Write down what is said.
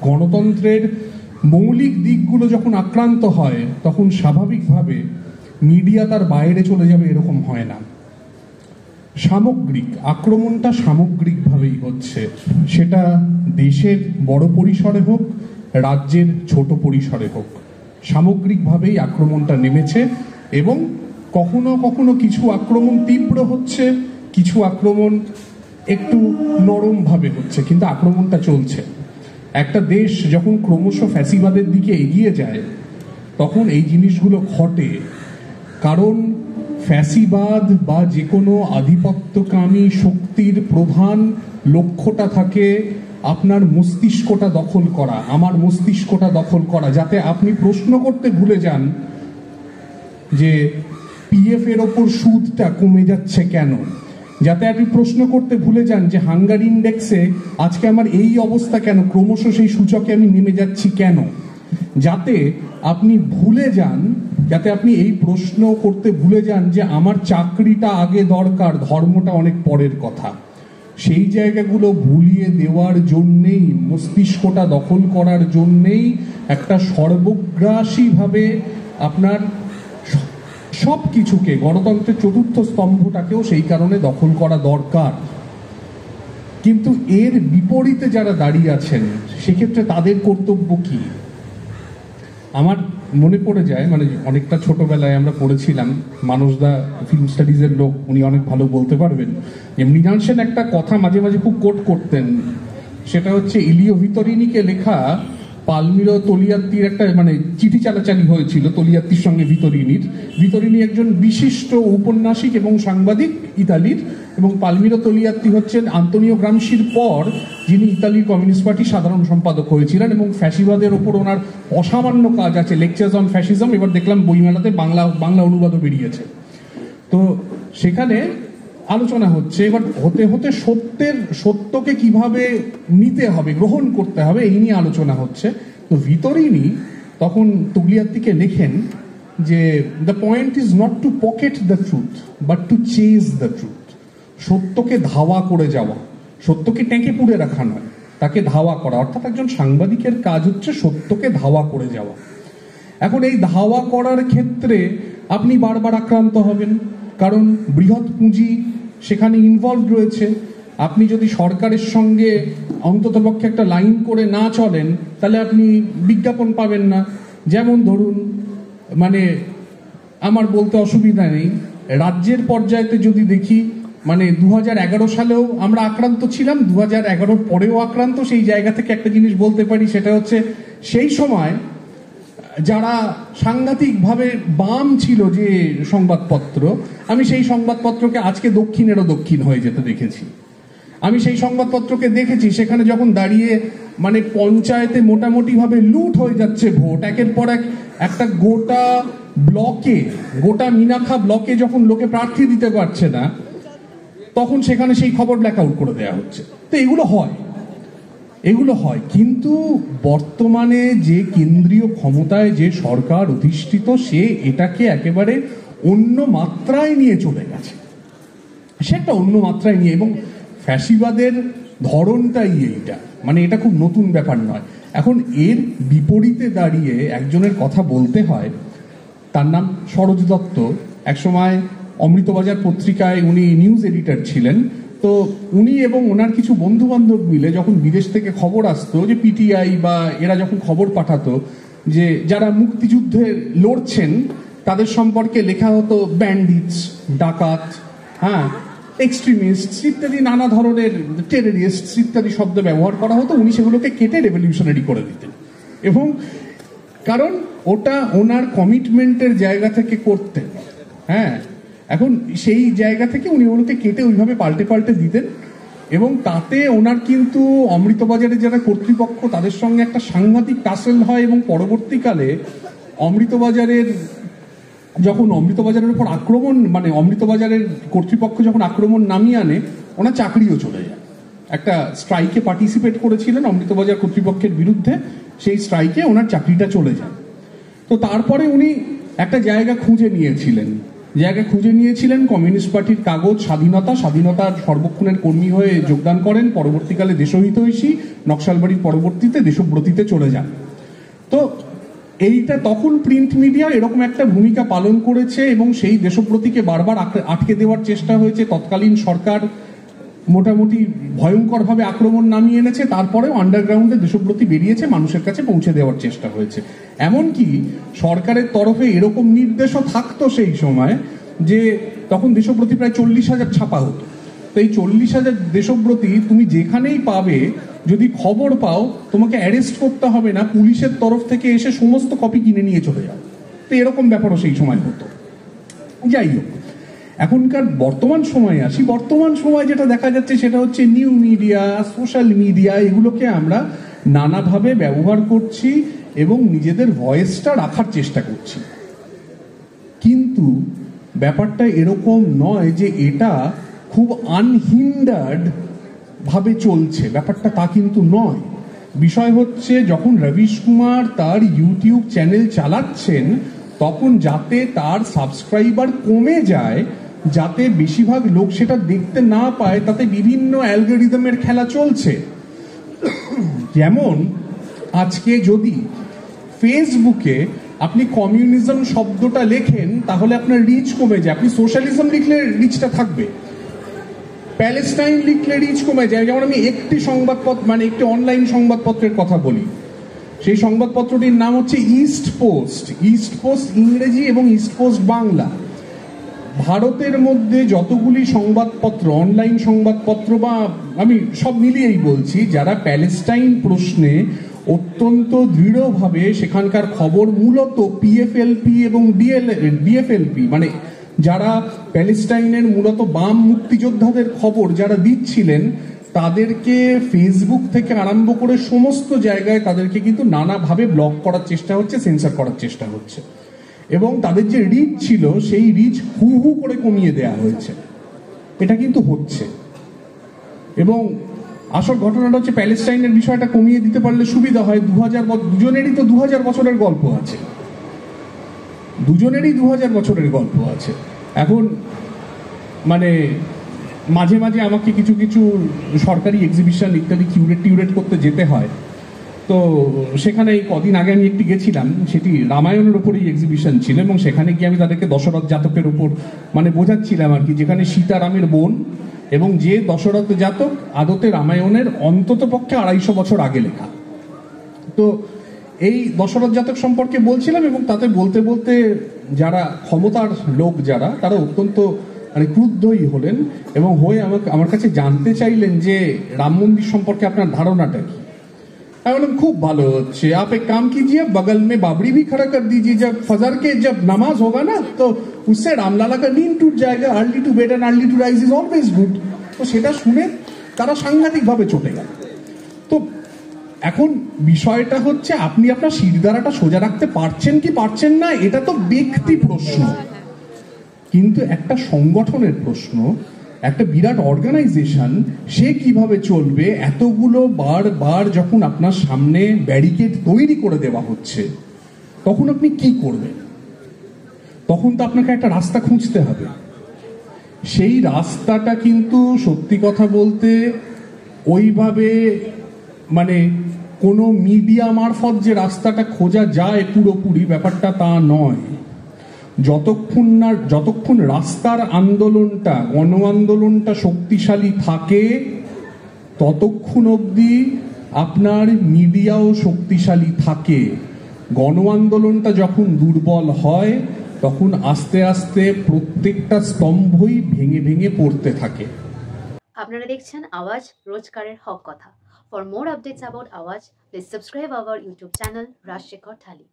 গণতন্ত্রের মৌলিক দিকগুলো যখন আক্রান্ত হয় তখন স্বাভাবিকভাবে মিডিয়া তার বাইরে চলে যাবে এরকম হয় না। সামগ্রিক আক্রমণটা সামগ্রিকভাবেই হচ্ছে, সেটা দেশের বড় পরিসরে হোক, রাজ্যের ছোট পরিসরে হোক, সামগ্রিকভাবেই আক্রমণটা নেমেছে। এবং কখনো কখনো কিছু আক্রমণ তীব্র হচ্ছে, কিছু আক্রমণ একটু নরমভাবে হচ্ছে, কিন্তু আক্রমণটা চলছে। একটা দেশ যখন ক্রমশ ফ্যাসিবাদের দিকে এগিয়ে যায় তখন এই জিনিসগুলো ঘটে, কারণ ফ্যাসিবাদ বা যে কোনো আধিপত্যকামী শক্তির প্রধান লক্ষ্যটা থাকে আপনার মস্তিষ্কটা দখল করা, আমার মস্তিষ্কটা দখল করা, যাতে আপনি প্রশ্ন করতে ভুলে যান যে পিএফ এর ওপর সুদটা কমে যাচ্ছে কেন, যাতে আপনি প্রশ্ন করতে ভুলে যান যে হাঙ্গার ইন্ডেক্সে আজকে আমার এই অবস্থা কেন, ক্রমশ সেই সূচকে আমি নেমে যাচ্ছি কেন, যাতে আপনি ভুলে যান, যাতে আপনি এই প্রশ্ন করতে ভুলে যান যে আমার চাকরিটা আগে দরকার, ধর্মটা অনেক পরের কথা। সেই জায়গাগুলো ভুলিয়ে দেওয়ার জন্যেই, মস্তিষ্কটা দখল করার জন্যেই একটা সর্বগ্রাসীভাবে আপনার সব কিছুকে, গণতন্ত্রের চতুর্থ স্তম্ভটাকেও সেই কারণে দখল করা দরকার। কিন্তু এর বিপরীতে যারা দাঁড়িয়ে আছেন সেক্ষেত্রে তাদের কর্তব্য কি? আমার মনে পড়ে যায়, মানে অনেকটা ছোটবেলায় আমরা পড়েছিলাম, মানুষদা ফিল্ম স্টাডিজের লোক, উনি অনেক ভালো বলতে পারবেন, যে মৃণাল সেন একটা কথা মাঝে মাঝে খুব কোট করতেন, সেটা হচ্ছে ইলিও ভিতরিনিকে লেখা পালমিরো তোলিয়াত্তির একটা মানে চিঠি চালাচালি হয়েছিল তোলিয়াত্তির সঙ্গে ভিতরিনি একজন বিশিষ্ট ঔপন্যাসিক এবং সাংবাদিক ইতালির, এবং পালমিরো তোলিয়াত্তি হচ্ছেন আন্তোনিও গ্রামশির পর যিনি ইতালির কমিউনিস্ট পার্টির সাধারণ সম্পাদক হয়েছিলেন, এবং ফ্যাসিবাদের ওপর ওনার অসামান্য কাজ আছে, লেকচার্স অন ফ্যাসিজম, এবার দেখলাম বইমেলাতে বাংলা অনুবাদও বেরিয়েছে। তো সেখানে আলোচনা হচ্ছে, এবার হতে হতে সত্যকে কিভাবে নিতে হবে, গ্রহণ করতে হবে, এই নিয়ে আলোচনা হচ্ছে। তো ভিতরিনি তখন তোলিয়াত্তিকে লেখেন যে the point is not to pocket the truth but to chase the truth. সত্যকে ধাওয়া করে যাওয়া, সত্যকে টেঁকে পুড়ে রাখা নয়, তাকে ধাওয়া করা। অর্থাৎ একজন সাংবাদিকের কাজ হচ্ছে সত্যকে ধাওয়া করে যাওয়া। এখন এই ধাওয়া করার ক্ষেত্রে আপনি বারবার আক্রান্ত হবেন, কারণ বৃহৎ পুঁজি সেখানে ইনভলভ রয়েছে। আপনি যদি সরকারের সঙ্গে অন্ততপক্ষে একটা লাইন করে না চলেন তাহলে আপনি বিজ্ঞাপন পাবেন না। যেমন ধরুন, মানে আমার বলতে অসুবিধা নেই, রাজ্যের পর্যায়েতে যদি দেখি, মানে 2011 সালেও আমরা আক্রান্ত ছিলাম, 2011 পরেও আক্রান্ত। সেই জায়গা থেকে একটা জিনিস বলতে পারি, সেটা হচ্ছে সেই সময় যারা সাংঘাতিকভাবে বাম ছিল যে সংবাদপত্র, আমি সেই সংবাদপত্রকে আজকে দক্ষিণেরও দক্ষিণ হয়ে যেতে দেখেছি। আমি সেই সংবাদপত্রকে দেখেছি সেখানে যখন দাঁড়িয়ে মানে পঞ্চায়েতে মোটামুটিভাবে লুট হয়ে যাচ্ছে ভোট, একের পর এক, একটা গোটা ব্লকে, গোটা মিনাখা ব্লকে যখন লোকে প্রার্থী দিতে পারছে না, তখন সেখানে সেই খবর ব্ল্যাক আউট করে দেওয়া হচ্ছে। তো এগুলো হয়, কিন্তু বর্তমানে যে কেন্দ্রীয় ক্ষমতায় যে সরকার অধিষ্ঠিত, সে এটাকে একেবারে অন্য মাত্রায় নিয়ে চলে গেছে, সে একটা অন্য মাত্রায় নিয়ে, এবং ফ্যাসিবাদের ধরনটাই এইটা, মানে এটা খুব নতুন ব্যাপার নয়। এখন এর বিপরীতে দাঁড়িয়ে একজনের কথা বলতে হয়, তার নাম সরোজ দত্ত। একসময় অমৃতবাজার পত্রিকায় উনি নিউজ এডিটর ছিলেন। তো উনি এবং ওনার কিছু বন্ধু বান্ধব মিলে যখন বিদেশ থেকে খবর আসতো, যে পিটিআই বা এরা যখন খবর পাঠাতো যে যারা মুক্তিযুদ্ধে লড়ছেন তাদের সম্পর্কে লেখা হতো ব্যান্ডিটস, ডাকাত, হ্যাঁ, এক্সট্রিমিস্ট ইত্যাদি, নানা ধরনের টেররিস্ট ইত্যাদি শব্দ ব্যবহার করা হতো। উনি সেগুলোকে কেটে রেভলিউশনারি করে দিতেন, এবং কারণ ওটা ওনার কমিটমেন্টের জায়গা থেকে করতেন। হ্যাঁ, এখন সেই জায়গা থেকে উনি ওগুলোকে কেটে ওইভাবে পাল্টে দিতেন, এবং তাতে ওনার কিন্তু অমৃতবাজারের যারা কর্তৃপক্ষ তাদের সঙ্গে একটা সাংঘাতিক টাসেল হয়, এবং পরবর্তীকালে যখন অমৃতবাজারের উপর আক্রমণ, মানে অমৃতবাজারের কর্তৃপক্ষ যখন আক্রমণ নামিয়ে আনে, ওনার চাকরিও চলে যায়। একটা স্ট্রাইকে পার্টিসিপেট করেছিলেন অমৃতবাজার কর্তৃপক্ষের বিরুদ্ধে, সেই স্ট্রাইকে ওনার চাকরিটা চলে যায়। তো তারপরে উনি একটা জায়গা খুঁজে নিয়েছিলেন জায়গায় খুঁজে নিয়েছিলেন কমিউনিস্ট পার্টির কাগজ স্বাধীনতার সর্বক্ষণের কর্মী হয়ে যোগদান করেন, পরবর্তীকালে দেশহিতৈষী, নকশালবাড়ির পরবর্তীতে দেশব্রতীতে চলে যান। তো এইটা তখন প্রিন্ট মিডিয়া এরকম একটা ভূমিকা পালন করেছে এবং সেই দেশব্রতীকে বারবার আটকে দেওয়ার চেষ্টা হয়েছে। তৎকালীন সরকার মোটামুটি ভয়ঙ্করভাবে আক্রমণ নামিয়ে এনেছে, তারপরেও আন্ডারগ্রাউন্ডে দেশব্রতী বেরিয়েছে, মানুষের কাছে পৌঁছে দেওয়ার চেষ্টা হয়েছে। এমনকি সরকারের তরফে এরকম নির্দেশও থাকতো সেই সময় যে তখন দেশব্রতী প্রায় 40,000 ছাপা হতো। তো এই 40,000 দেশব্রতী তুমি যেখানেই পাবে, যদি খবর পাও তোমাকে অ্যারেস্ট করতে হবে না, পুলিশের তরফ থেকে এসে সমস্ত কপি কিনে নিয়ে চলে যাও। তো এরকম ব্যাপারও সেই সময় হতো। যাই হোক, এখনকার বর্তমান সময়ে আসি। বর্তমান সময় যেটা দেখা যাচ্ছে সেটা হচ্ছে নিউ মিডিয়া, সোশ্যাল মিডিয়া, এগুলোকে আমরা নানাভাবে ব্যবহার করছি এবং নিজেদের ভয়েসটা রাখার চেষ্টা করছি। কিন্তু ব্যাপারটা এরকম নয় যে এটা খুব আনহিন্ডার্ড ভাবে চলছে, ব্যাপারটা তা কিন্তু নয়। বিষয় হচ্ছে যখন রবিশ কুমার তার ইউটিউব চ্যানেল চালাচ্ছেন তখন যাতে তার সাবস্ক্রাইবার কমে যায়, যাতে বেশিরভাগ লোক সেটা দেখতে না পায়, তাতে বিভিন্ন অ্যালগরিদমের খেলা চলছে। যেমন আজকে যদি ফেসবুকে আপনি কমিউনিজম শব্দটা লেখেন তাহলে আপনার রিচ কমে যায়, আপনি সোশ্যালিজম লিখলে রিচটা থাকবে, প্যালেস্টাইন লিখলে রিচ কমে যায়। যেমন আমি একটি সংবাদপত্র, মানে একটি অনলাইন সংবাদপত্রের কথা বলি, সেই সংবাদপত্রটির নাম হচ্ছে ইস্ট পোস্ট। ইস্ট পোস্ট ইংরেজি এবং ইস্ট পোস্ট বাংলা। ভারতের মধ্যে যতগুলি সংবাদপত্র, অনলাইন সংবাদপত্র, বা আমি সব মিলিয়েই বলছি, যারা প্যালেস্টাইন প্রশ্নে অত্যন্ত দৃঢ়ভাবে সেখানকার খবর মূলত পিএফএলপি এবং ডিএফএলপি, মানে যারা প্যালেস্টাইনের মূলত বাম মুক্তিযোদ্ধাদের খবর যারা দিচ্ছিলেন, তাদেরকে ফেসবুক থেকে আরম্ভ করে সমস্ত জায়গায় তাদেরকে কিন্তু নানাভাবে ব্লক করার চেষ্টা হচ্ছে, সেন্সর করার চেষ্টা হচ্ছে, এবং তাদের যে রিচ ছিল সেই রিচ হু হু করে কমিয়ে দেয়া হয়েছে। এটা কিন্তু হচ্ছে। এবং আসল ঘটনাটা হচ্ছে প্যালেস্টাইনের বিষয়টা কমিয়ে দিতে পারলে সুবিধা হয়। দুজনেরই তো 2000 বছরের গল্প আছে, দুজনেরই 2000 বছরের গল্প আছে। এখন মানে মাঝে মাঝে আমাকে কিছু কিছু সরকারি এক্সিবিশন ইত্যাদি কিউরেট করতে যেতে হয়। তো সেখানে এই কদিন আগে আমি একটি গেছিলাম, সেটি রামায়ণের উপরেই এক্সিবিশন ছিল, এবং সেখানে গিয়ে আমি তাদেরকে দশরথ জাতকের উপর মানে বোঝাচ্ছিলাম আর কি, যেখানে সীতারামের বোন এবং যে দশরথ জাতক আদতে রামায়ণের অন্তত পক্ষে 250 বছর আগে লেখা। তো এই দশরথ জাতক সম্পর্কে বলছিলাম, এবং তাতে বলতে বলতে যারা ক্ষমতার লোক যারা, তারা অত্যন্ত মানে ক্রুদ্ধই হলেন এবং হয়ে আমার কাছে জানতে চাইলেন যে রাম মন্দির সম্পর্কে আপনার ধারণাটা কি। আমি বললাম খুব ভালো হচ্ছে, आप एक काम कीजिए, बगल में बाबरी भी खड़ा कर दीजिए, जब फजर के जब नमाज होगा ना तो उससे रामलाला का नींद टूट जाएगा, early to bed and early to rise is always good. তো সেটা শুনে তারা সাংঘাতিকভাবে চটে গেল। তো এখন বিষয়টা হচ্ছে আপনি আপনার শিরদাঁড়াটা সোজা রাখতে পারছেন কি পারছেন না, এটা তো ব্যক্তি প্রশ্ন, কিন্তু একটা সংগঠনের প্রশ্ন, একটা বিরাট অর্গানাইজেশন সে কিভাবে চলবে, এতগুলো বার যখন আপনার সামনে ব্যারিকেড তৈরি করে দেওয়া হচ্ছে তখন আপনি কি করবেন? তখন তো আপনাকে একটা রাস্তা খুঁজতে হবে। সেই রাস্তাটা কিন্তু সত্যি কথা বলতে ওইভাবে মানে কোনো মিডিয়া মারফত যে রাস্তাটা খোঁজা যায় পুরোপুরি, ব্যাপারটা তা নয়। যতক্ষণ রাস্তার আন্দোলনটা, গণ আন্দোলনটা শক্তিশালী থাকে ততক্ষণ অবধি আপনার মিডিয়াও শক্তিশালী থাকে। গণ আন্দোলনটা যখন দুর্বল হয় তখন আস্তে আস্তে প্রত্যেকটা স্তম্ভই ভেঙে ভেঙে পড়তে থাকে। আপনারা দেখছেন আওয়াজ, রোজকারের হক কথা। For more updates about Awaaz, please subscribe our YouTube channel Rajshekhar thali.